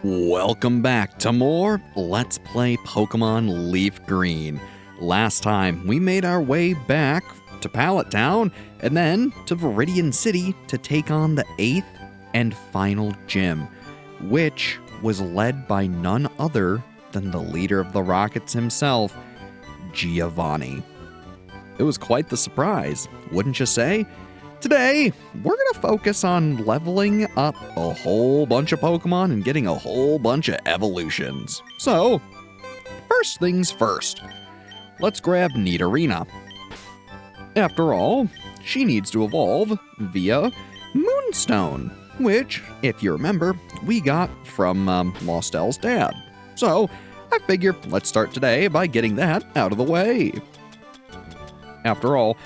Welcome back to more Let's Play Pokemon LeafGreen. Last time, we made our way back to Pallet Town and then to Viridian City to take on the 8th and final gym, which was led by none other than the leader of the Rockets himself, Giovanni. It was quite the surprise, wouldn't you say? Today, we're going to focus on leveling up a whole bunch of Pokemon and getting a whole bunch of evolutions. So, first things first, let's grab Nidorina. After all, she needs to evolve via Moonstone, which, if you remember, we got from Lostel's dad. So, I figure let's start today by getting that out of the way. After all,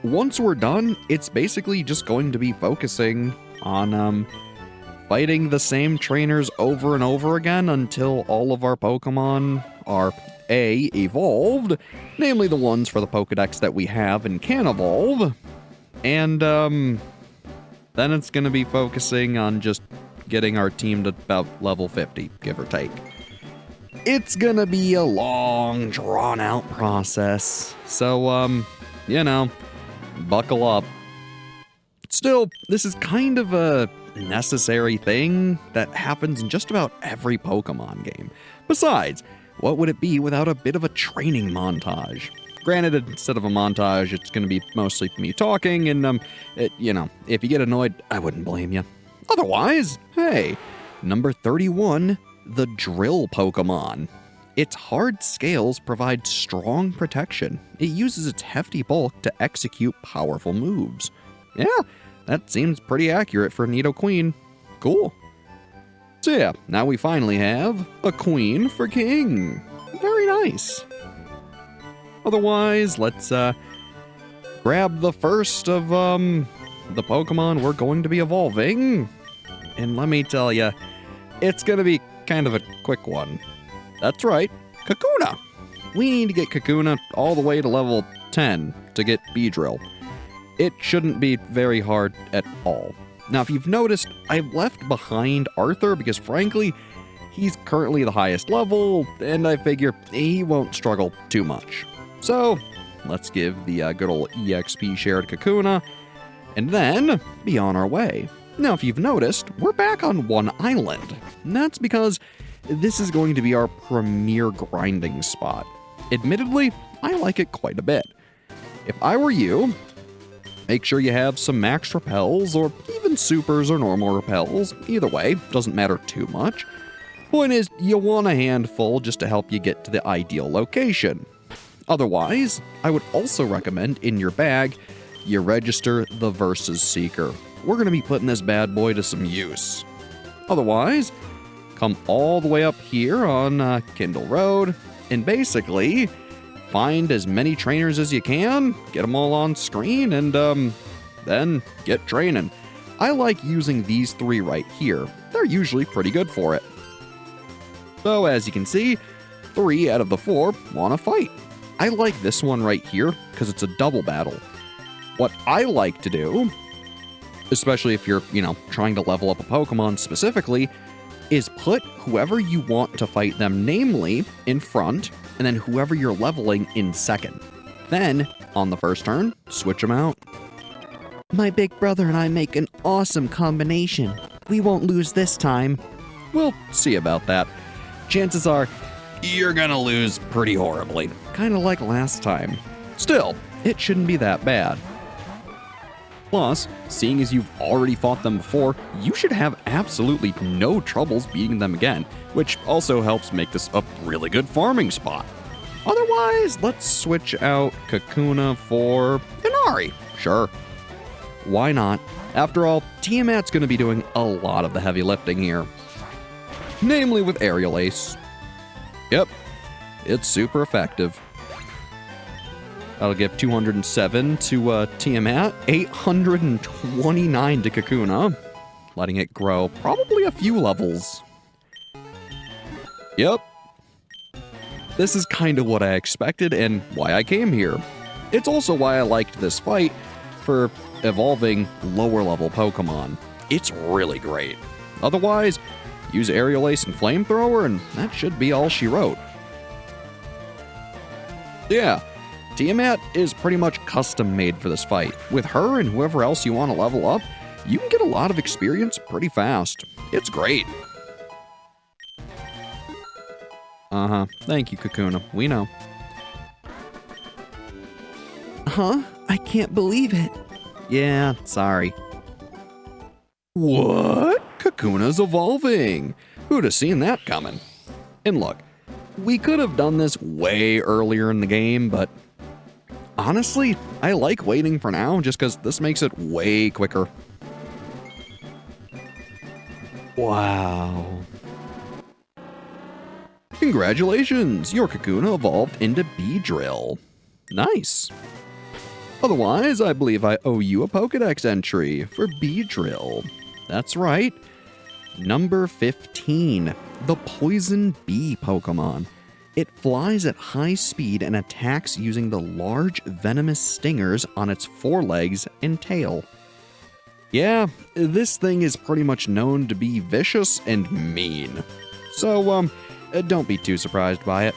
once we're done, it's basically just going to be focusing on fighting the same trainers over and over again until all of our Pokemon are evolved, namely the ones for the Pokedex that we have and can evolve, and then it's going to be focusing on just getting our team to about level 50, give or take. It's going to be a long, drawn-out process, so, you know, buckle up. Still, this is kind of a necessary thing that happens in just about every Pokemon game. Besides, what would it be without a bit of a training montage? Granted, instead of a montage, it's going to be mostly me talking, and, if you get annoyed, I wouldn't blame you. Otherwise, hey, number 31, the Drill Pokemon. Its hard scales provide strong protection. It uses its hefty bulk to execute powerful moves. Yeah, that seems pretty accurate for Nidoqueen. Cool. So yeah, now we finally have a Queen for King. Very nice. Otherwise, let's grab the first of the Pokemon we're going to be evolving. And let me tell you, it's going to be kind of a quick one. That's right, Kakuna. We need to get Kakuna all the way to level 10 to get Beedrill. It shouldn't be very hard at all. Now, if you've noticed, I've left behind Arthur because, frankly, he's currently the highest level, and I figure he won't struggle too much. So, let's give the good old EXP share to Kakuna, and then be on our way. Now, if you've noticed, we're back on one island, and that's because this is going to be our premier grinding spot. Admittedly, I like it quite a bit. If I were you, make sure you have some max repels, or even supers or normal repels. Either way, doesn't matter too much. Point is, you want a handful just to help you get to the ideal location. Otherwise, I would also recommend in your bag, you register the Versus Seeker. We're going to be putting this bad boy to some use. Otherwise, come all the way up here on Kindle Road, and basically find as many trainers as you can, get them all on screen, and then get training. I like using these 3 right here. They're usually pretty good for it. So as you can see, 3 out of the 4 want to fight. I like this one right here because it's a double battle. What I like to do, especially if you're, trying to level up a Pokemon specifically, is put whoever you want to fight them, namely, in front, and then whoever you're leveling in second. Then, on the first turn, switch them out. My big brother and I make an awesome combination. We won't lose this time. We'll see about that. Chances are, you're gonna lose pretty horribly. Kinda like last time. Still, it shouldn't be that bad. Plus, seeing as you've already fought them before, you should have absolutely no troubles beating them again, which also helps make this a really good farming spot. Otherwise, let's switch out Kakuna for Inari. Sure. Why not? After all, Tiamat's going to be doing a lot of the heavy lifting here. Namely with Aerial Ace. Yep, it's super effective. That'll give 207 to Tiamat, 829 to Kakuna, letting it grow probably a few levels. Yep. This is kind of what I expected and why I came here. It's also why I liked this fight for evolving lower level Pokemon. It's really great. Otherwise, use aerial ace and flamethrower, and that should be all she wrote. Yeah, Tiamat is pretty much custom made for this fight. With her and whoever else you want to level up, you can get a lot of experience pretty fast. It's great. Uh-huh. Thank you, Kakuna. We know. Huh? I can't believe it. Yeah, sorry. What? Kakuna's evolving. Who'd have seen that coming? And look, we could have done this way earlier in the game, but honestly, I like waiting for now just because this makes it way quicker. Wow. Congratulations, your Kakuna evolved into Beedrill. Nice. Otherwise, I believe I owe you a Pokédex entry for Beedrill. That's right. Number 15, the Poison Bee Pokemon. It flies at high speed and attacks using the large venomous stingers on its forelegs and tail. Yeah, this thing is pretty much known to be vicious and mean. So, don't be too surprised by it.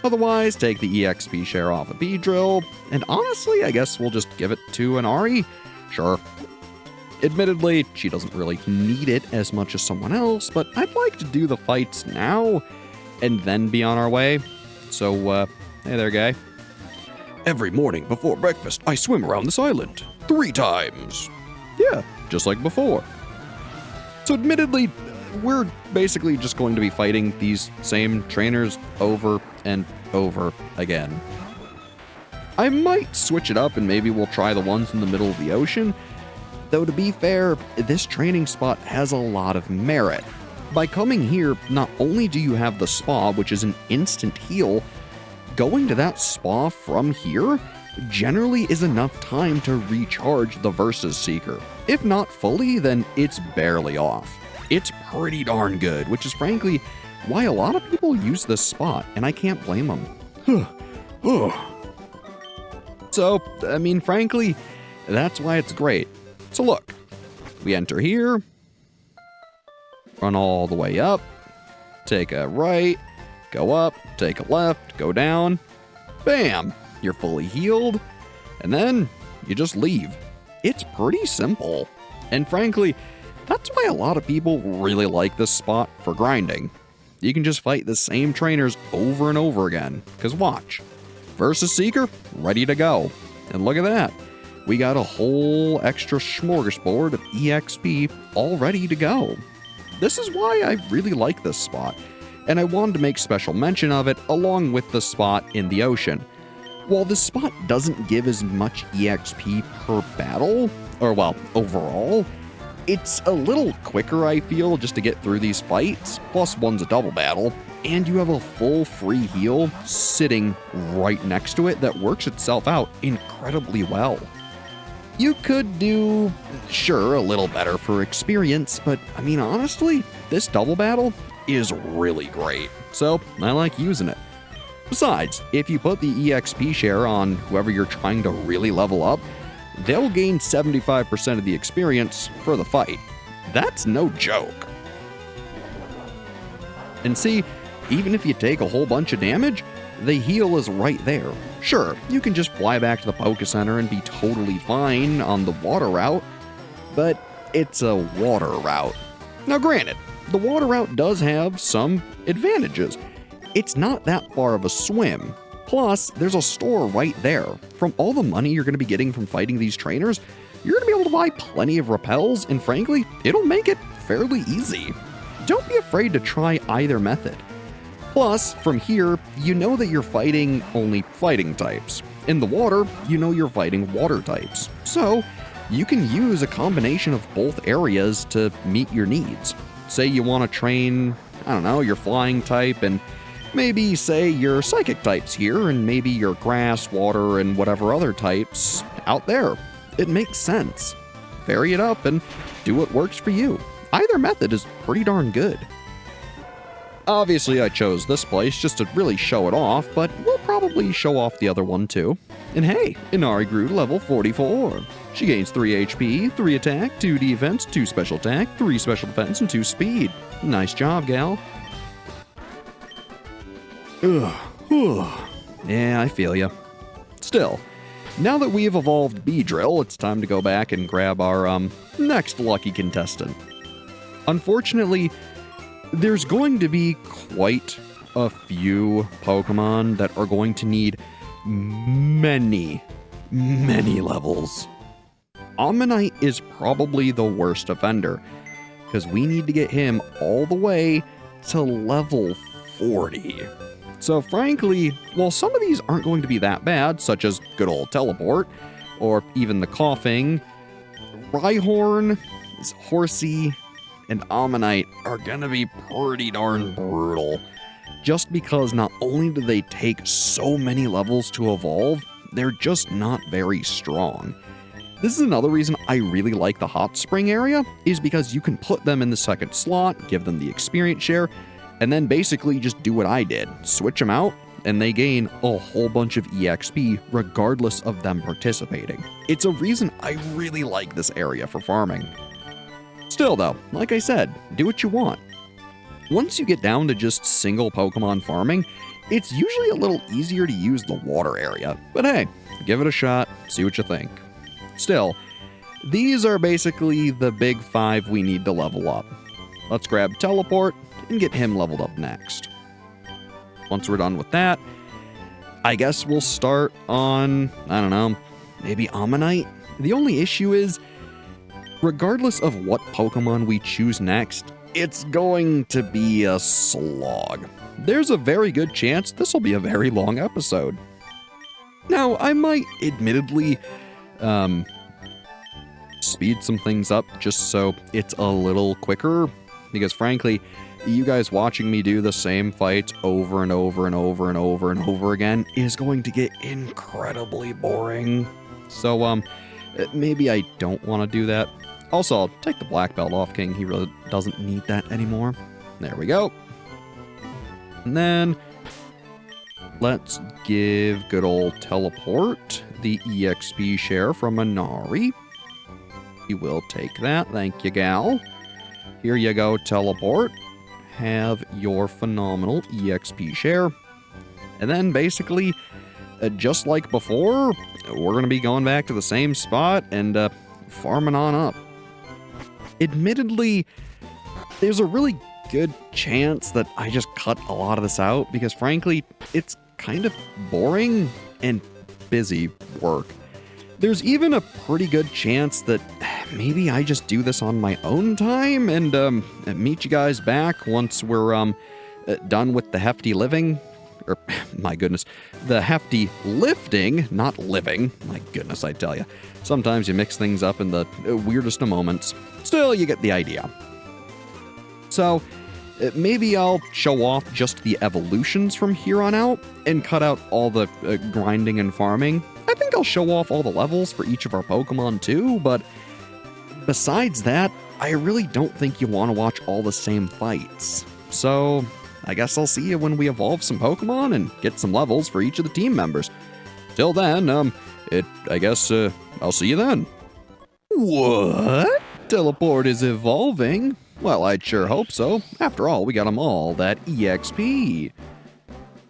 Otherwise, take the EXP share off of Beedrill, and honestly, I guess we'll just give it to an Ari. Sure. Admittedly, she doesn't really need it as much as someone else, but I'd like to do the fights now, and then be on our way. So, hey there, guy. Every morning before breakfast, I swim around this island 3 times. Yeah, just like before. So admittedly, we're basically just going to be fighting these same trainers over and over again. I might switch it up and maybe we'll try the ones in the middle of the ocean. Though to be fair, this training spot has a lot of merit. By coming here, not only do you have the spa, which is an instant heal, going to that spa from here generally is enough time to recharge the Versus Seeker. If not fully, then it's barely off. It's pretty darn good, which is frankly why a lot of people use this spot, and I can't blame them. So, I mean, frankly, that's why it's great. So look, we enter here, run all the way up, take a right, go up, take a left, go down, bam, you're fully healed, and then you just leave. It's pretty simple, and frankly, that's why a lot of people really like this spot for grinding. You can just fight the same trainers over and over again, because watch, Versus Seeker, ready to go, and look at that. We got a whole extra smorgasbord of EXP all ready to go. This is why I really like this spot, and I wanted to make special mention of it along with the spot in the ocean. While this spot doesn't give as much EXP per battle, or well, overall, it's a little quicker, I feel, just to get through these fights, plus one's a double battle, and you have a full free heal sitting right next to it that works itself out incredibly well. You could do, sure, a little better for experience, but I mean, honestly, this double battle is really great, so I like using it. Besides, if you put the EXP share on whoever you're trying to really level up, they'll gain 75% of the experience for the fight. That's no joke. And see, even if you take a whole bunch of damage, the heal is right there. Sure, you can just fly back to the Poké Center and be totally fine on the water route, but it's a water route. Now granted, the water route does have some advantages. It's not that far of a swim. Plus, there's a store right there. From all the money you're going to be getting from fighting these trainers, you're going to be able to buy plenty of repels, and frankly, it'll make it fairly easy. Don't be afraid to try either method. Plus, from here, you know that you're fighting only fighting types. In the water, you know you're fighting water types. So, you can use a combination of both areas to meet your needs. Say you want to train, I don't know, your flying type, and maybe say your psychic types here, and maybe your grass, water, and whatever other types out there. It makes sense. Vary it up and do what works for you. Either method is pretty darn good. Obviously, I chose this place just to really show it off, but we'll probably show off the other one too. And hey, Inari grew to level 44. She gains 3 HP, 3 attack, 2 defense, 2 special attack, 3 special defense, and 2 speed. Nice job, gal. Ugh. Yeah, I feel ya. Still, now that we have evolved Beedrill, it's time to go back and grab our next lucky contestant. Unfortunately, there's going to be quite a few Pokemon that are going to need many levels. Ammonite is probably the worst offender, because we need to get him all the way to level 40. So frankly, while some of these aren't going to be that bad, such as good old Teleport, or even the Coughing, Rhyhorn, Horsey, and Ammonite are gonna be pretty darn brutal. Just because not only do they take so many levels to evolve, they're just not very strong. This is another reason I really like the Hot Spring area, is because you can put them in the second slot, give them the experience share, and then basically just do what I did. Switch them out, and they gain a whole bunch of EXP regardless of them participating. It's a reason I really like this area for farming. Still though, like I said, do what you want. Once you get down to just single Pokemon farming, it's usually a little easier to use the water area. But hey, give it a shot, see what you think. Still, these are basically the big 5 we need to level up. Let's grab Teleport and get him leveled up next. Once we're done with that, I guess we'll start on, I don't know, maybe Ammonite? The only issue is, regardless of what Pokemon we choose next, it's going to be a slog. There's a very good chance this will be a very long episode. Now, I might admittedly speed some things up just so it's a little quicker, because frankly, you guys watching me do the same fights over and over and over and over and over again is going to get incredibly boring. So, maybe I don't want to do that. Also, I'll take the black belt off King. He really doesn't need that anymore. There we go. And then let's give good old Teleport the EXP share from Inari. We will take that. Thank you, gal. Here you go, Teleport. Have your phenomenal EXP share. And then basically, just like before, we're going to be going back to the same spot and farming on up. Admittedly, there's a really good chance that I just cut a lot of this out because frankly, it's kind of boring and busy work. There's even a pretty good chance that maybe I just do this on my own time and meet you guys back once we're done with the hefty living. Or, my goodness, the hefty lifting, not living. My goodness, I tell you. Sometimes you mix things up in the weirdest of moments. Still, you get the idea. So, maybe I'll show off just the evolutions from here on out and cut out all the grinding and farming. I think I'll show off all the levels for each of our Pokemon too, but besides that, I really don't think you want to watch all the same fights. So, I guess I'll see you when we evolve some Pokemon and get some levels for each of the team members. Till then, I guess I'll see you then. What? Teleport is evolving? Well, I'd sure hope so. After all, we got them all that EXP.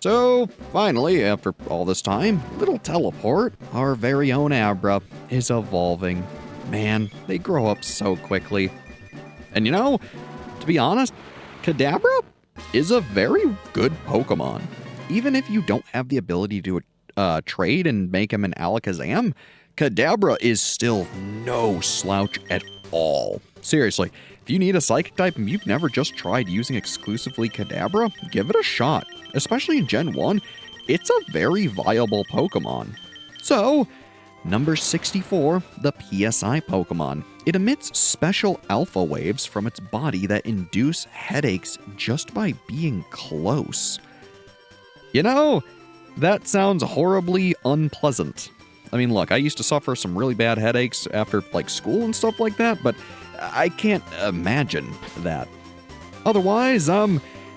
So, finally, after all this time, little Teleport, our very own Abra, is evolving. Man, they grow up so quickly. And you know, to be honest, Kadabra is a very good Pokemon. Even if you don't have the ability to trade and make him an Alakazam, Kadabra is still no slouch at all. Seriously, if you need a Psychic type and you've never just tried using exclusively Kadabra, give it a shot. Especially in Gen 1, it's a very viable Pokemon. So, number 64, the PSI Pokemon. It emits special alpha waves from its body that induce headaches just by being close. You know, that sounds horribly unpleasant. I mean, look, I used to suffer some really bad headaches after, like, school and stuff like that, but I can't imagine that. Otherwise,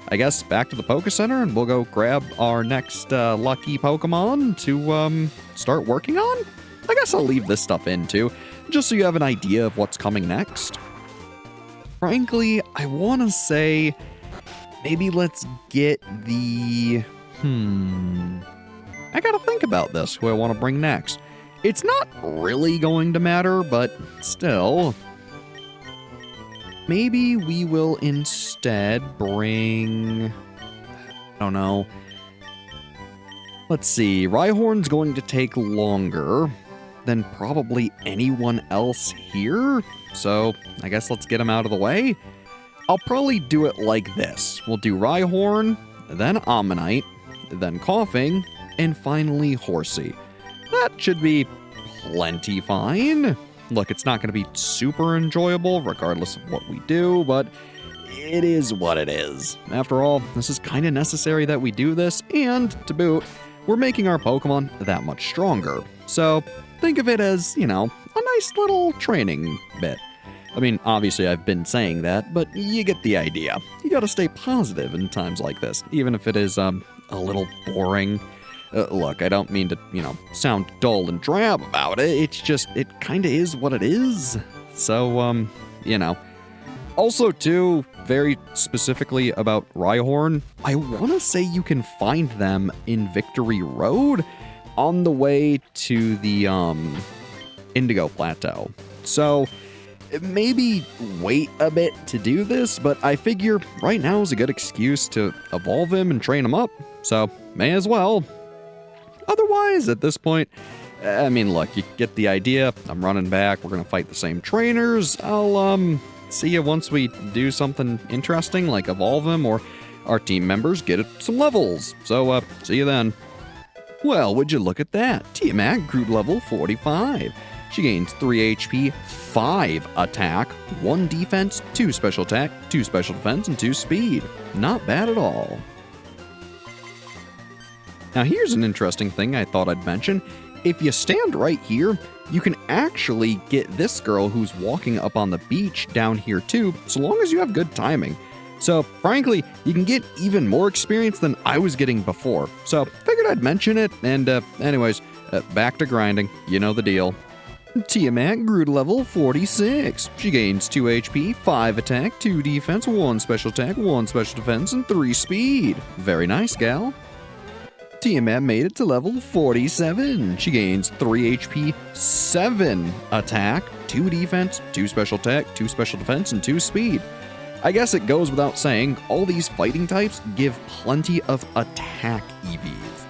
I guess back to the Poke Center, and we'll go grab our next lucky Pokemon to start working on. I guess I'll leave this stuff in too, just so you have an idea of what's coming next. Frankly, I want to say maybe let's get the... I gotta think about this, who I want to bring next. It's not really going to matter, but still. Maybe we will instead bring... I don't know. Let's see. Rhyhorn's going to take longer than probably anyone else here. So I guess let's get him out of the way. I'll probably do it like this. We'll do Rhyhorn, then Ammonite, then Coughing, and finally Horsey. That should be plenty fine. Look, it's not going to be super enjoyable regardless of what we do, but it is what it is. After all, this is kind of necessary that we do this, and to boot, we're making our Pokemon that much stronger. So think of it as, you know, a nice little training bit. I mean, obviously I've been saying that, but you get the idea. You gotta stay positive in times like this, even if it is, a little boring. Look, I don't mean to, you know, sound dull and drab about it. It's just, it kinda is what it is. So, you know. Also, too, very specifically about Rhyhorn, I wanna say you can find them in Victory Road on the way to the, Indigo Plateau. So, maybe wait a bit to do this, but I figure right now is a good excuse to evolve him and train him up, so may as well. Otherwise, at this point, I mean, look, you get the idea. I'm running back. We're going to fight the same trainers. I'll, see you once we do something interesting, like evolve him, or our team members get some levels. So, see you then. Well, would you look at that? Tiamat grew to level 45. She gains 3 HP, 5 attack, 1 defense, 2 special attack, 2 special defense, and 2 speed. Not bad at all. Now here's an interesting thing I thought I'd mention. If you stand right here, you can actually get this girl who's walking up on the beach down here too, so long as you have good timing. So frankly, you can get even more experience than I was getting before. So figured I'd mention it, and anyways, back to grinding. You know the deal. Tiamat grew to level 46. She gains 2 HP, 5 attack, 2 defense, 1 special attack, 1 special defense, and 3 speed. Very nice, gal. Tiamat made it to level 47. She gains 3 HP, 7 attack, 2 defense, 2 special attack, 2 special defense, and 2 speed. I guess it goes without saying, all these fighting types give plenty of attack EVs.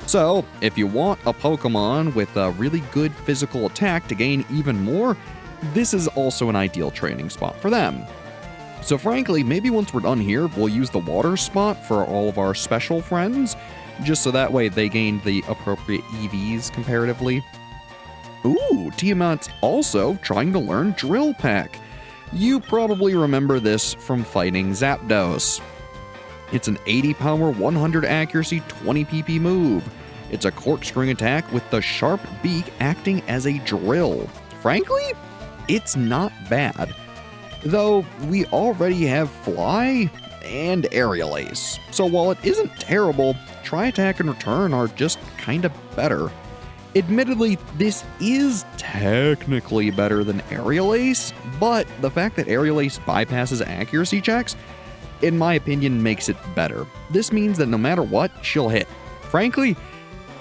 So, if you want a Pokemon with a really good physical attack to gain even more, this is also an ideal training spot for them. So frankly, maybe once we're done here, we'll use the water spot for all of our special friends, just so that way they gain the appropriate EVs comparatively. Ooh, Tiamat's also trying to learn Drill Peck. You probably remember this from fighting Zapdos. It's an 80 power, 100 accuracy, 20 PP move. It's a corkscrewing attack with the sharp beak acting as a drill. Frankly, it's not bad. Though we already have Fly and Aerial Ace. So while it isn't terrible, Tri Attack and Return are just kinda better. Admittedly, this is technically better than Aerial Ace, but the fact that Aerial Ace bypasses accuracy checks, in my opinion, makes it better. This means that no matter what, she'll hit. Frankly,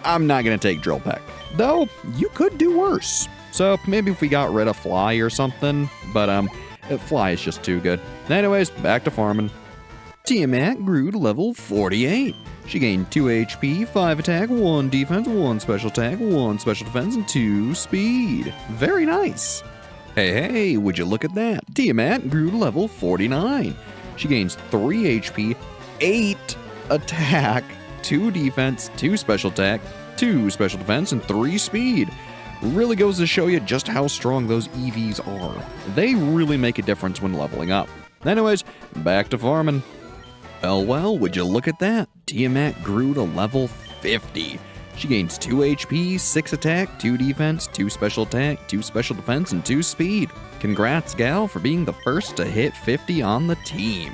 I'm not going to take Drill Peck, though you could do worse. So maybe if we got rid of Fly or something, but Fly is just too good. Anyways, back to farming. Tiamat grew to level 48. She gained 2 HP, 5 attack, 1 defense, 1 special attack, 1 special defense, and 2 speed. Very nice. Hey, would you look at that? Tiamat grew to level 49. She gains 3 HP, 8 attack, 2 defense, 2 special attack, 2 special defense, and 3 speed. Really goes to show you just how strong those EVs are. They really make a difference when leveling up. Anyways, back to farming. Well, would you look at that? Tiamat grew to level 50. She gains 2 HP, 6 attack, 2 defense, 2 special attack, 2 special defense, and 2 speed. Congrats, gal, for being the first to hit 50 on the team.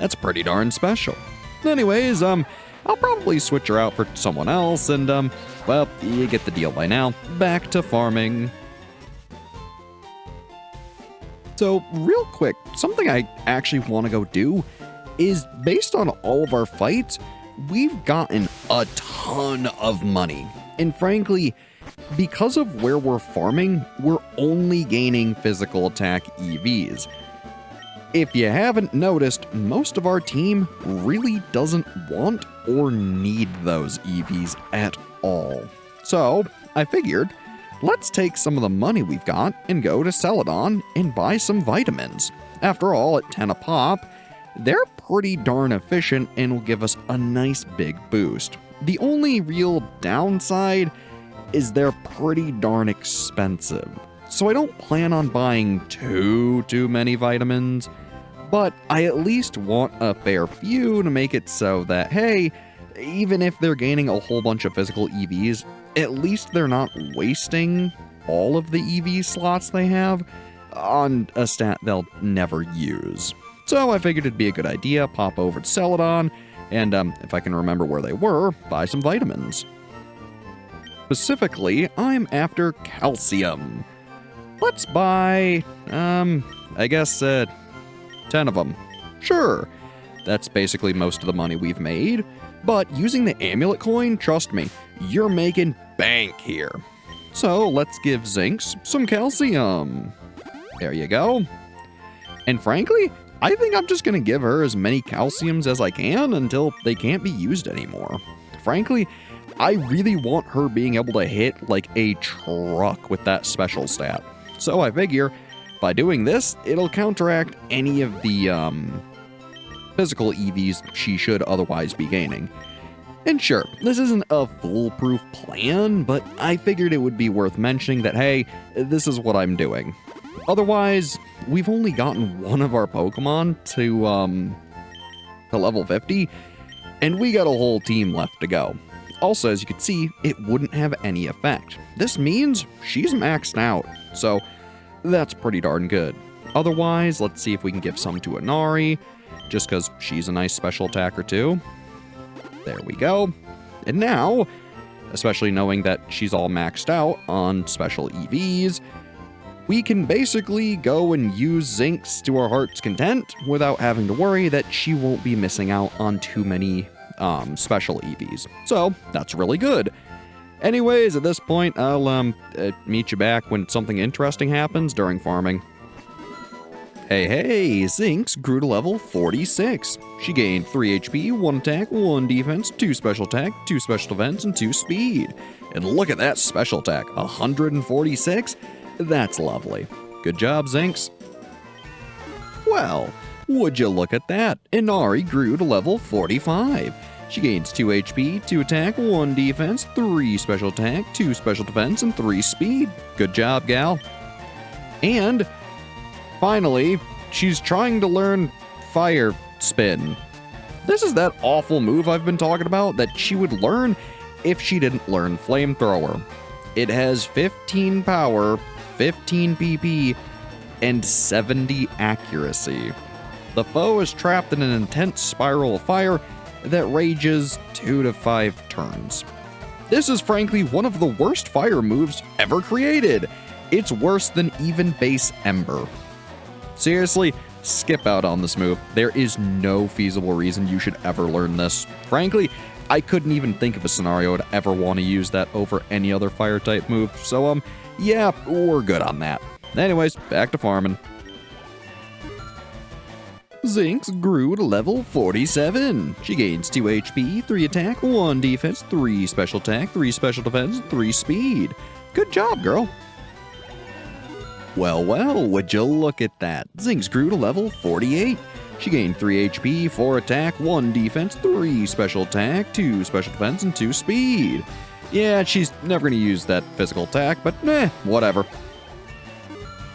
That's pretty darn special. Anyways, I'll probably switch her out for someone else, and, well, you get the deal by now. Back to farming. So, real quick, something I actually want to go do is, based on all of our fights, we've gotten a ton of money. And frankly, because of where we're farming, we're only gaining physical attack EVs. If you haven't noticed, most of our team really doesn't want or need those EVs at all. So, I figured, let's take some of the money we've got and go to Celadon and buy some vitamins. After all, at 10 a pop, they're pretty darn efficient and will give us a nice big boost. The only real downside is they're pretty darn expensive. So I don't plan on buying too many vitamins, but I at least want a fair few to make it so that, hey, even if they're gaining a whole bunch of physical EVs, at least they're not wasting all of the EV slots they have on a stat they'll never use. So I figured it'd be a good idea, pop over to Celadon, and if I can remember where they were, buy some vitamins. Specifically, I'm after calcium. Let's buy, I guess, 10 of them. Sure, that's basically most of the money we've made, but using the amulet coin, trust me, you're making bank here. So let's give Zinx some calcium. There you go. And frankly, I think I'm just gonna give her as many calciums as I can until they can't be used anymore. Frankly, I really want her being able to hit like a truck with that special stat. So I figure, by doing this, it'll counteract any of the physical EVs she should otherwise be gaining. And sure, this isn't a foolproof plan, but I figured it would be worth mentioning that, hey, this is what I'm doing. Otherwise, we've only gotten one of our Pokemon to level 50, and we got a whole team left to go. Also, as you can see, it wouldn't have any effect. This means she's maxed out, so that's pretty darn good. Otherwise, let's see if we can give some to Inari, just because she's a nice special attacker too. There we go. And now, especially knowing that she's all maxed out on special EVs, we can basically go and use Zinx to our heart's content without having to worry that she won't be missing out on too many special EVs. So, that's really good. Anyways, at this point, I'll meet you back when something interesting happens during farming. Hey, Zinx grew to level 46. She gained 3 HP, 1 attack, 1 defense, 2 special attack, 2 special defense, and 2 speed. And look at that special attack, 146? That's lovely. Good job, Zinx. Well, would you look at that? Inari grew to level 45. She gains 2 HP, 2 attack, 1 defense, 3 special attack, 2 special defense, and 3 speed. Good job, gal. And finally, she's trying to learn Fire Spin. This is that awful move I've been talking about that she would learn if she didn't learn Flamethrower. It has 15 power, 15 PP, and 70 accuracy. The foe is trapped in an intense spiral of fire that rages 2 to 5 turns. This is frankly one of the worst fire moves ever created. It's worse than even base Ember. Seriously, skip out on this move. There is no feasible reason you should ever learn this. Frankly, I couldn't even think of a scenario I'd ever want to use that over any other fire type move. So, yeah, we're good on that. Anyways, back to farming. Zinx grew to level 47. She gains 2 HP, 3 attack, 1 defense, 3 special attack, 3 special defense, and 3 speed. Good job, girl. Well, would you look at that? Zinx grew to level 48. She gained 3 HP, 4 attack, 1 defense, 3 special attack, 2 special defense, and 2 speed. Yeah, she's never going to use that physical attack, but whatever.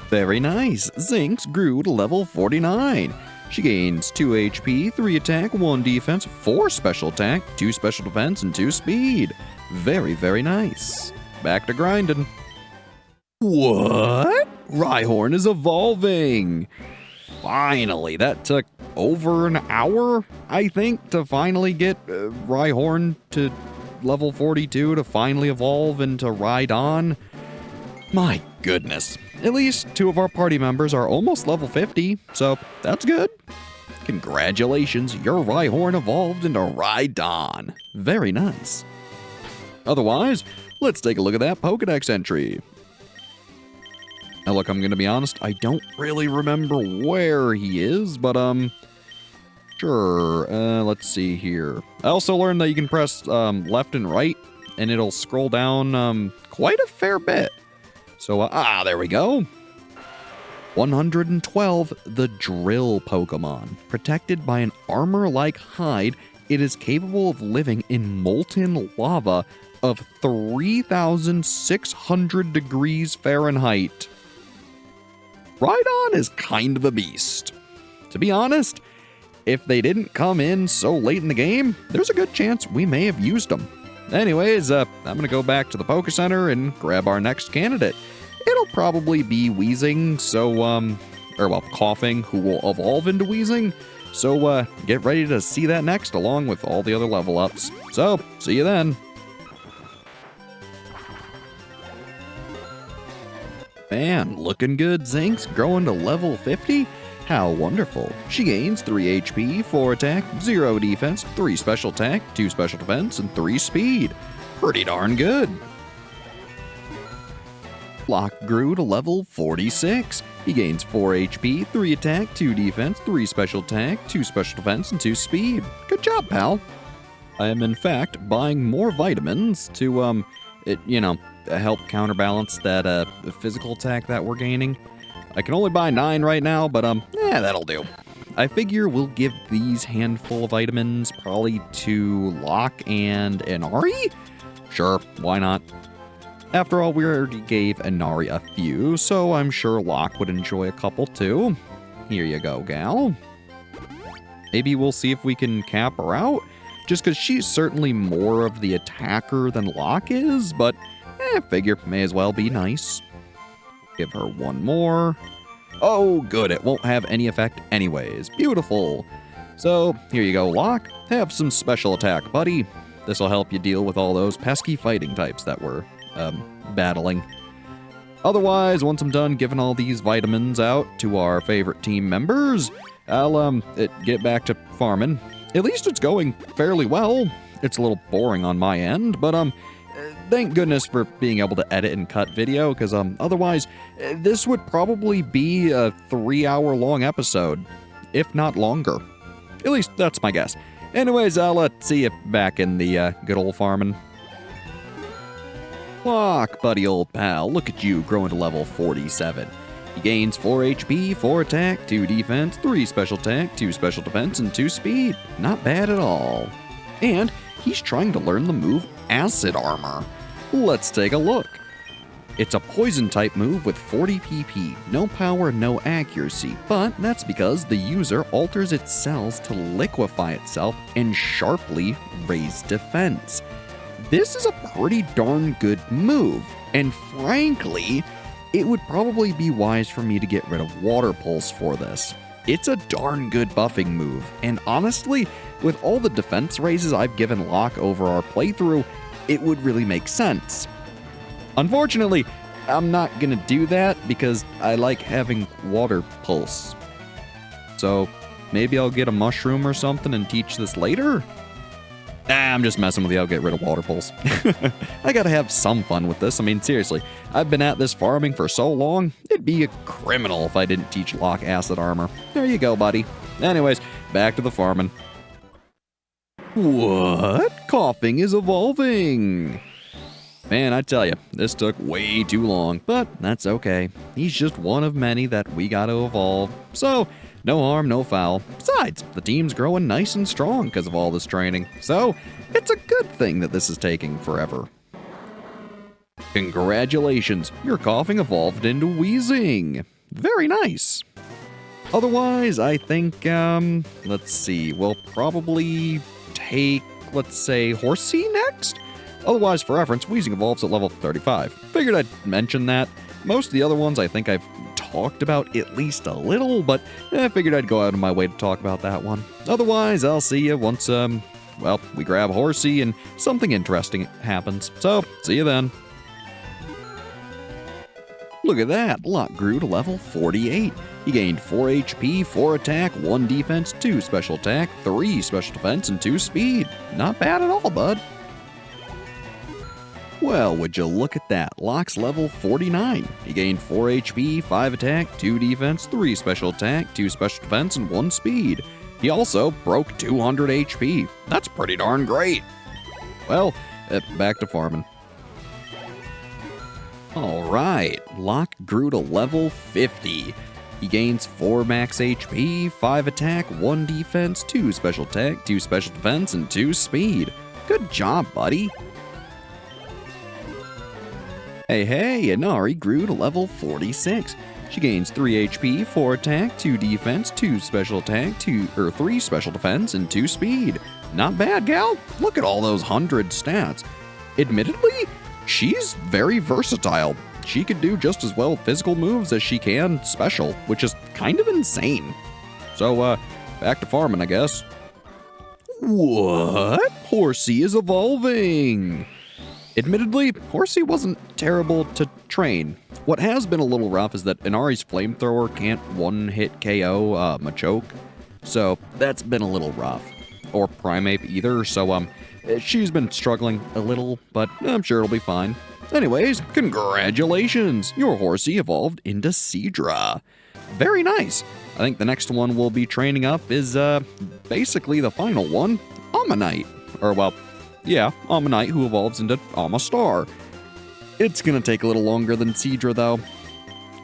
Very nice. Zinx grew to level 49. She gains 2 HP, 3 attack, 1 defense, 4 special attack, 2 special defense, and 2 speed. Very, very nice. Back to grinding. What? Rhyhorn is evolving. finally, that took over an hour, I think, to finally get Rhyhorn to level 42 to finally evolve into Rhydon. My goodness. At least 2 of our party members are almost level 50, so that's good. Congratulations, your Rhyhorn evolved into Rhydon. Very nice. Otherwise, let's take a look at that Pokedex entry. Now look, I'm gonna be honest, I don't really remember where he is, but sure, let's see here. I also learned that you can press left and right, and it'll scroll down quite a fair bit. So, there we go. 112, the Drill Pokemon. Protected by an armor-like hide, it is capable of living in molten lava of 3,600 degrees Fahrenheit. Rhydon is kind of a beast. To be honest, if they didn't come in so late in the game, there's a good chance we may have used them. Anyways, I'm gonna go back to the Poke Center and grab our next candidate. It'll probably be Wheezing, Coughing, who will evolve into Wheezing. So, get ready to see that next, along with all the other level ups. So, see you then. Man, looking good, Zinx, growing to level 50? How wonderful. She gains 3 HP, 4 attack, 0 defense, 3 special attack, 2 special defense, and 3 speed. Pretty darn good. Locke grew to level 46. He gains 4 HP, 3 attack, 2 defense, 3 special attack, 2 special defense, and 2 speed. Good job, pal. I am in fact buying more vitamins to, help counterbalance that physical attack that we're gaining. I can only buy 9 right now, but that'll do. I figure we'll give these handful of vitamins probably to Locke and Inari? Sure, why not? After all, we already gave Inari a few, so I'm sure Locke would enjoy a couple too. Here you go, gal. Maybe we'll see if we can cap her out, just because she's certainly more of the attacker than Locke is, but figure may as well be nice. Give her one more. Oh, good, it won't have any effect anyways. Beautiful. So, here you go, Locke. Have some special attack, buddy. This'll help you deal with all those pesky fighting types that we're battling. Otherwise, once I'm done giving all these vitamins out to our favorite team members, I'll get back to farming. At least it's going fairly well. It's a little boring on my end, but thank goodness for being able to edit and cut video, because otherwise this would probably be a 3-hour-long episode, if not longer. At least that's my guess. Anyways, I'll see you back in the good old farming. Locke, buddy old pal, look at you growing to level 47. He gains 4 HP, 4 attack, 2 defense, 3 special attack, 2 special defense, and 2 speed. Not bad at all. And he's trying to learn the move Acid Armor. Let's take a look. It's a poison type move with 40 PP, no power, no accuracy, but that's because the user alters its cells to liquefy itself and sharply raise defense. This is a pretty darn good move, and frankly, it would probably be wise for me to get rid of Water Pulse for this. It's a darn good buffing move, and honestly, with all the defense raises I've given Locke over our playthrough, it would really make sense. Unfortunately, I'm not gonna do that because I like having Water Pulse. So maybe I'll get a mushroom or something and teach this later? I'm just messing with you, I'll get rid of Water Pulse. I gotta have some fun with this. I mean, seriously, I've been at this farming for so long, it'd be a criminal if I didn't teach Locke Acid Armor. There you go, buddy. Anyways, back to the farming. What? Coughing is evolving! Man, I tell you, this took way too long, but that's okay. He's just one of many that we gotta evolve, so no harm, no foul. Besides, the team's growing nice and strong because of all this training, so it's a good thing that this is taking forever. Congratulations, your coughing evolved into wheezing. Very nice. Otherwise, I think, let's see, we'll probably take, let's say, Horsey next? Otherwise, for reference, Wheezing evolves at level 35. Figured I'd mention that. Most of the other ones I think I've talked about at least a little, but I figured I'd go out of my way to talk about that one. Otherwise, I'll see you once, well, we grab Horsey and something interesting happens. So, see you then. Look at that, Locke grew to level 48. He gained 4 HP, 4 attack, 1 defense, 2 special attack, 3 special defense, and 2 speed. Not bad at all, bud. Well, would you look at that, Locke's level 49. He gained 4 HP, 5 attack, 2 defense, 3 special attack, 2 special defense, and 1 speed. He also broke 200 HP. That's pretty darn great. Well, back to farming. Alright, Locke grew to level 50. He gains 4 max HP, 5 attack, 1 defense, 2 special attack, 2 special defense, and 2 speed. Good job, buddy. Hey, Inari grew to level 46. She gains 3 HP, 4 attack, 2 defense, 2 special attack, 3 special defense, and 2 speed. Not bad, gal. Look at all those 100 stats. Admittedly, she's very versatile. She could do just as well physical moves as she can special, which is kind of insane. So, back to farming, I guess. What? Horsey is evolving! Admittedly, Horsey wasn't terrible to train. What has been a little rough is that Inari's flamethrower can't one-hit KO Machoke, so that's been a little rough. Or Primeape either, so she's been struggling a little, but I'm sure it'll be fine. Anyways, congratulations! Your Horsey evolved into Seadra. Very nice. I think the next one we'll be training up is basically the final one, Ammonite. Or well, yeah, Ammonite, who evolves into Amistar. It's gonna take a little longer than Seadra though.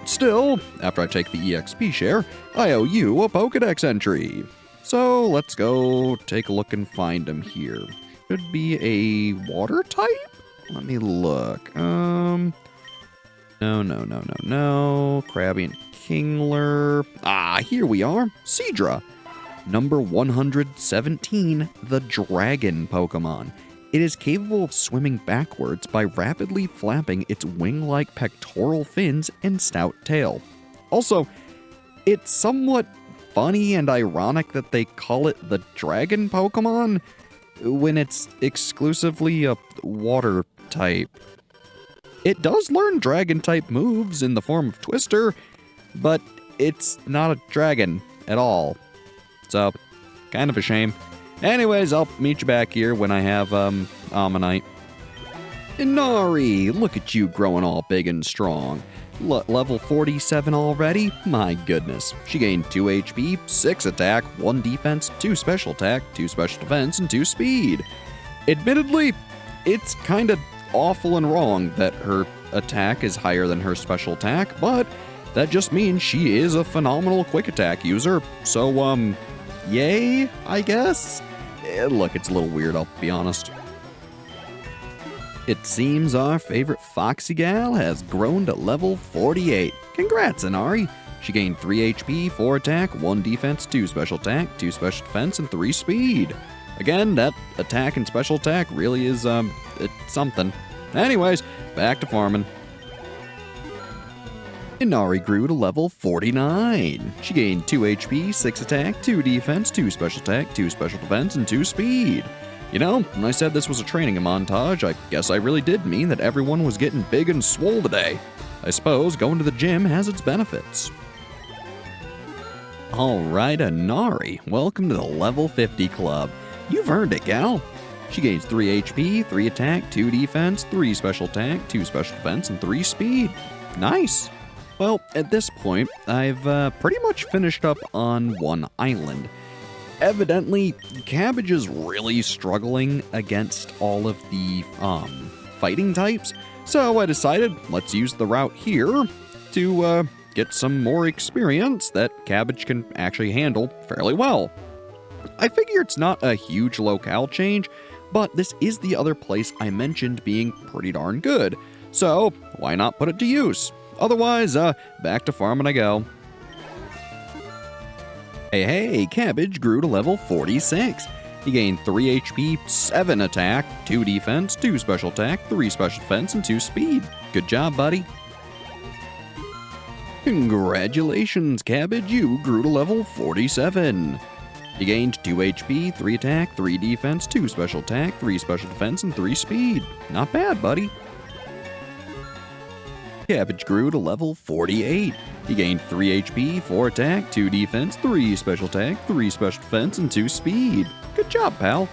Still, after I take the EXP share, I owe you a Pokedex entry. So let's go take a look and find him here. Should be a water type? Let me look. No. Krabby and Kingler. Ah, here we are. Seadra. Number 117, the Dragon Pokemon. It is capable of swimming backwards by rapidly flapping its wing-like pectoral fins and stout tail. Also, it's somewhat funny and ironic that they call it the Dragon Pokemon when it's exclusively a water type. It does learn dragon-type moves in the form of Twister, but it's not a dragon at all. So, kind of a shame. Anyways, I'll meet you back here when I have, Ammonite. Inari, look at you growing all big and strong. Level 47 already? My goodness. She gained 2 HP, 6 attack, 1 defense, 2 special attack, 2 special defense, and 2 speed. Admittedly, it's kinda awful and wrong that her attack is higher than her special attack, but that just means she is a phenomenal quick attack user. So, yay, I guess? Look, it's a little weird, I'll be honest. It seems our favorite Foxy gal has grown to level 48. Congrats, Inari! She gained 3 HP, 4 attack, 1 defense, 2 special attack, 2 special defense, and 3 speed. Again, that attack and special attack really is, it's something. Anyways, back to farming. Inari grew to level 49. She gained 2 HP, 6 attack, 2 defense, 2 special attack, 2 special defense, and 2 speed. You know, when I said this was a training montage, I guess I really did mean that everyone was getting big and swole today. I suppose going to the gym has its benefits. Alright, Inari, welcome to the level 50 club. You've earned it, gal. She gains 3 HP, 3 attack, 2 defense, 3 special attack, 2 special defense, and 3 speed. Nice. Well, at this point, I've pretty much finished up on one island. Evidently, Cabbage is really struggling against all of the fighting types, so I decided let's use the route here to get some more experience that Cabbage can actually handle fairly well. I figure it's not a huge locale change, but this is the other place I mentioned being pretty darn good, so why not put it to use? Otherwise, back to farming I go. Hey, Cabbage grew to level 46. He gained 3 HP, 7 attack, 2 defense, 2 special attack, 3 special defense, and 2 speed. Good job, buddy. Congratulations, Cabbage, you grew to level 47. You gained 2 HP, 3 attack, 3 defense, 2 special attack, 3 special defense, and 3 speed. Not bad, buddy. Cabbage grew to level 48. He gained 3 HP, 4 attack, 2 defense, 3 special attack, 3 special defense, and 2 speed. Good job, pal.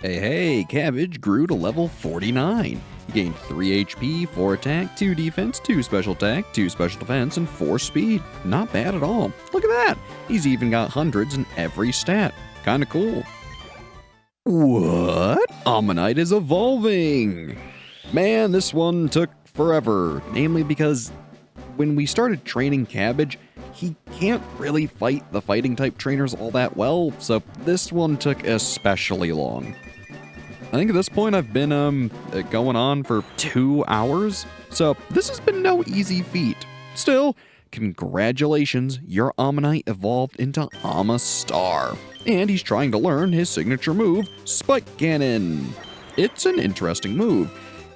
Hey, Cabbage grew to level 49. He gained 3 HP, 4 attack, 2 defense, 2 special attack, 2 special defense, and 4 speed. Not bad at all. Look at that. He's even got hundreds in every stat. Kinda cool. What? Ammonite is evolving! Man, this one took forever. Namely because when we started training Cabbage, he can't really fight the fighting type trainers all that well, so this one took especially long. I think at this point I've been going on for 2 hours, so this has been no easy feat. Still, congratulations, your Ammonite evolved into Amistar, and he's trying to learn his signature move, Spike Cannon. It's an interesting move.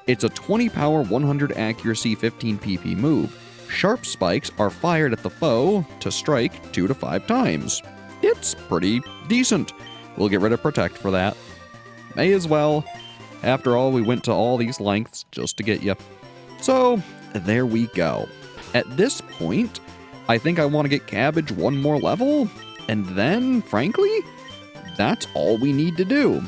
It's a 20 power, 100 accuracy, 15 PP move. Sharp spikes are fired at the foe to strike 2 to 5 times. It's pretty decent. We'll get rid of Protect for that. May as well. After all, we went to all these lengths just to get you. So, there we go. At this point, I think I want to get Cabbage 1 more level, and then, frankly, that's all we need to do.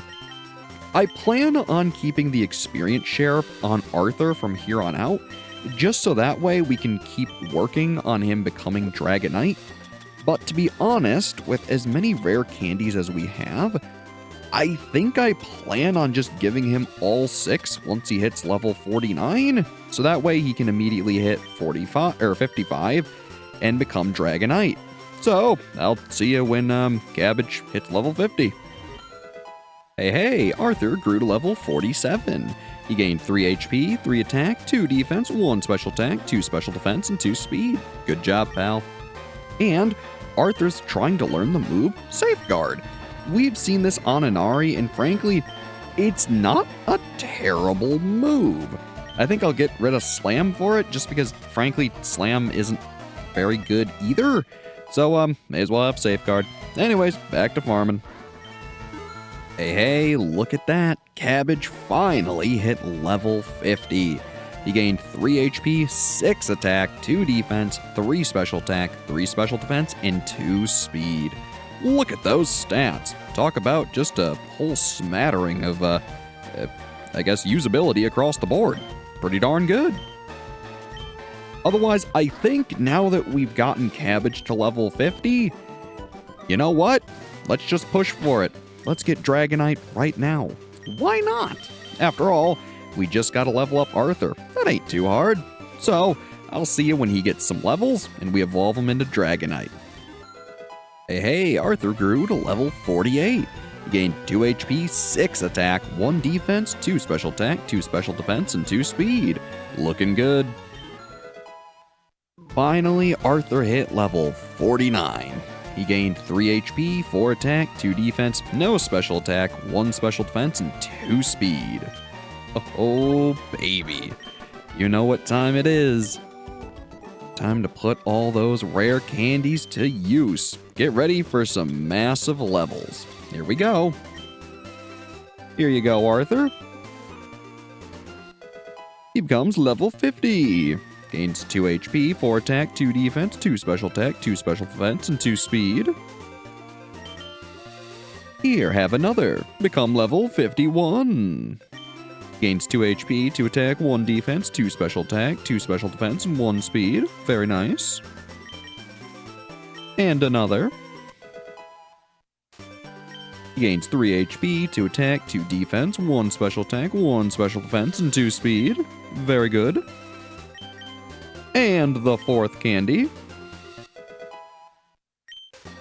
I plan on keeping the experience share on Arthur from here on out, just so that way we can keep working on him becoming Dragonite. But to be honest, with as many rare candies as we have, I think I plan on just giving him all 6 once he hits level 49, so that way he can immediately hit 45 or 55 and become Dragonite. So, I'll see you when Cabbage hits level 50. Hey, Arthur grew to level 47. He gained 3 HP, 3 attack, 2 defense, 1 special attack, 2 special defense, and 2 speed. Good job, pal. And Arthur's trying to learn the move Safeguard. We've seen this on Inari, and frankly, it's not a terrible move. I think I'll get rid of Slam for it, just because, frankly, Slam isn't very good either. So, may as well have Safeguard. Anyways, back to farming. Hey, look at that. Cabbage finally hit level 50. He gained 3 HP, 6 attack, 2 defense, 3 special attack, 3 special defense, and 2 speed. Look at those stats. Talk about just a whole smattering of, I guess, usability across the board. Pretty darn good. Otherwise, I think now that we've gotten Cabbage to level 50, you know what? Let's just push for it. Let's get Dragonite right now. Why not? After all, we just gotta level up Arthur. That ain't too hard. So, I'll see you when he gets some levels and we evolve him into Dragonite. Hey, Arthur grew to level 48. He gained 2 HP, 6 attack, 1 defense, 2 special attack, 2 special defense, and 2 speed. Looking good. Finally, Arthur hit level 49. He gained 3 HP, 4 attack, 2 defense, no special attack, 1 special defense, and 2 speed. Oh, baby. You know what time it is. Time to put all those rare candies to use. Get ready for some massive levels. Here we go. Here you go, Arthur. He becomes level 50. Gains 2 HP, 4 attack, 2 defense, 2 special attack, 2 special defense, and 2 speed. Here, have another. Become level 51. Gains 2 HP, 2 attack, 1 defense, 2 special attack, 2 special defense, and 1 speed. Very nice. And another. He gains 3 HP, 2 attack, 2 defense, 1 special attack, 1 special defense, and 2 speed. Very good. And the 4th candy.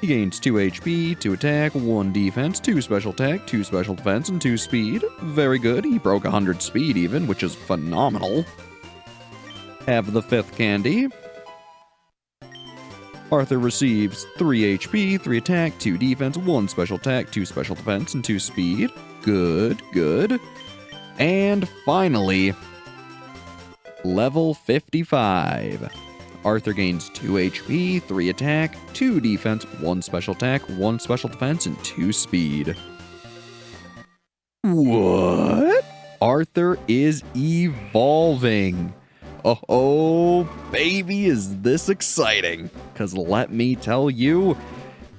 He gains 2 HP, 2 attack, 1 defense, 2 special attack, 2 special defense, and 2 speed. Very good. He broke 100 speed even, which is phenomenal. Have the 5th candy. Arthur receives 3 HP, 3 attack, 2 defense, 1 special attack, 2 special defense, and 2 speed. Good, good. And finally, Level 55. Arthur gains 2 HP, 3 attack, 2 defense, 1 special attack, 1 special defense, and 2 speed. What? Arthur is evolving. Oh, baby, is this exciting. Because let me tell you,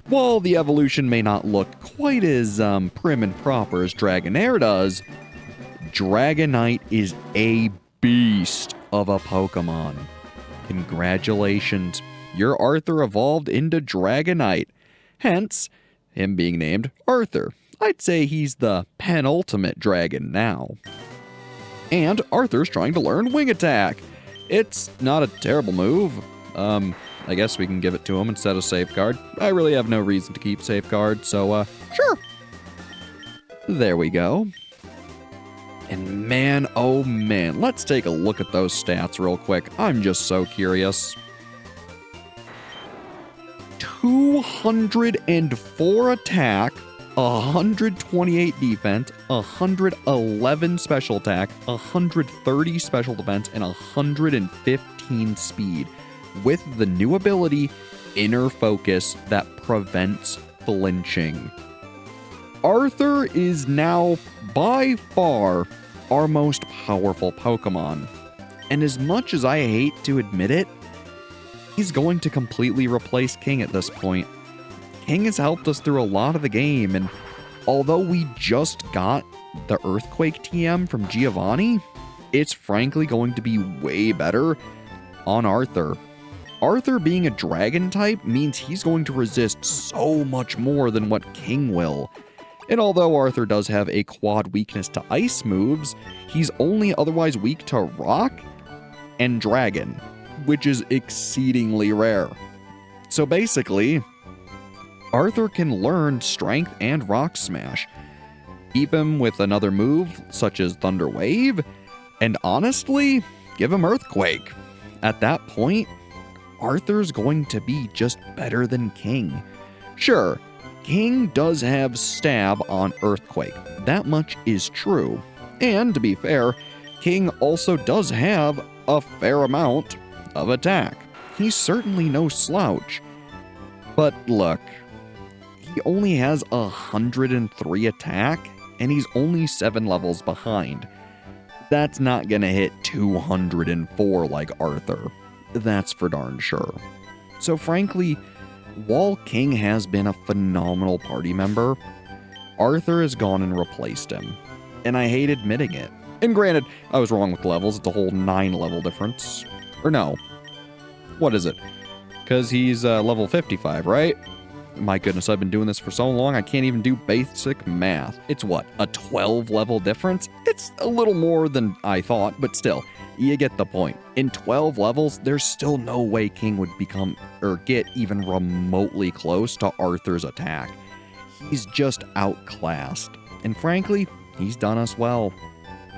while the evolution may not look quite as prim and proper as Dragonair does, Dragonite is a beast of a Pokemon. Congratulations, your Arthur evolved into Dragonite, hence him being named Arthur. I'd say he's the penultimate dragon now. And Arthur's trying to learn Wing Attack. It's not a terrible move. I guess we can give it to him instead of Safeguard. I really have no reason to keep Safeguard, so sure. There we go. And man, oh man, let's take a look at those stats real quick. I'm just so curious. 204 attack, 128 defense, 111 special attack, 130 special defense, and 115 speed, with the new ability, Inner Focus, that prevents flinching. Arthur is now, by far, our most powerful Pokemon. And as much as I hate to admit it, he's going to completely replace King at this point. King has helped us through a lot of the game, and although we just got the Earthquake TM from Giovanni, it's frankly going to be way better on Arthur. Arthur being a dragon type means he's going to resist so much more than what King will. And although Arthur does have a quad weakness to ice moves, he's only otherwise weak to rock and dragon, which is exceedingly rare. So basically, Arthur can learn Strength and Rock Smash, keep him with another move such as Thunder Wave, and honestly, give him Earthquake. At that point, Arthur's going to be just better than King. Sure, King does have Stab on Earthquake. That much is true. And to be fair, King also does have a fair amount of attack. He's certainly no slouch. But look, he only has 103 attack, and he's only 7 levels behind. That's not gonna hit 204 like Arthur. That's for darn sure. So frankly, while King has been a phenomenal party member, Arthur has gone and replaced him. And I hate admitting it. And granted, I was wrong with levels. It's a whole 9 level difference. Or no. What is it? Because he's level 55, right? My goodness, I've been doing this for so long, I can't even do basic math. It's what, a 12 level difference? It's a little more than I thought, but still, you get the point. In 12 levels, there's still no way King would become or get even remotely close to Arthur's attack. He's just outclassed. And frankly, he's done us well.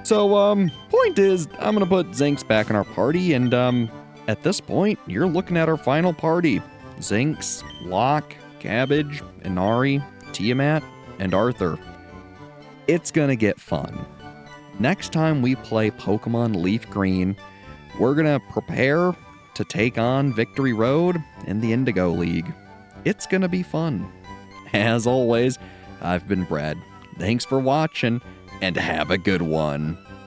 So, point is, I'm gonna put Zinx back in our party, and, at this point, you're looking at our final party. Zinx, Locke, Cabbage, Inari, Tiamat, and Arthur. It's gonna get fun. Next time we play Pokemon LeafGreen, we're gonna prepare to take on Victory Road in the Indigo League. It's gonna be fun. As always, I've been Brad. Thanks for watching, and have a good one.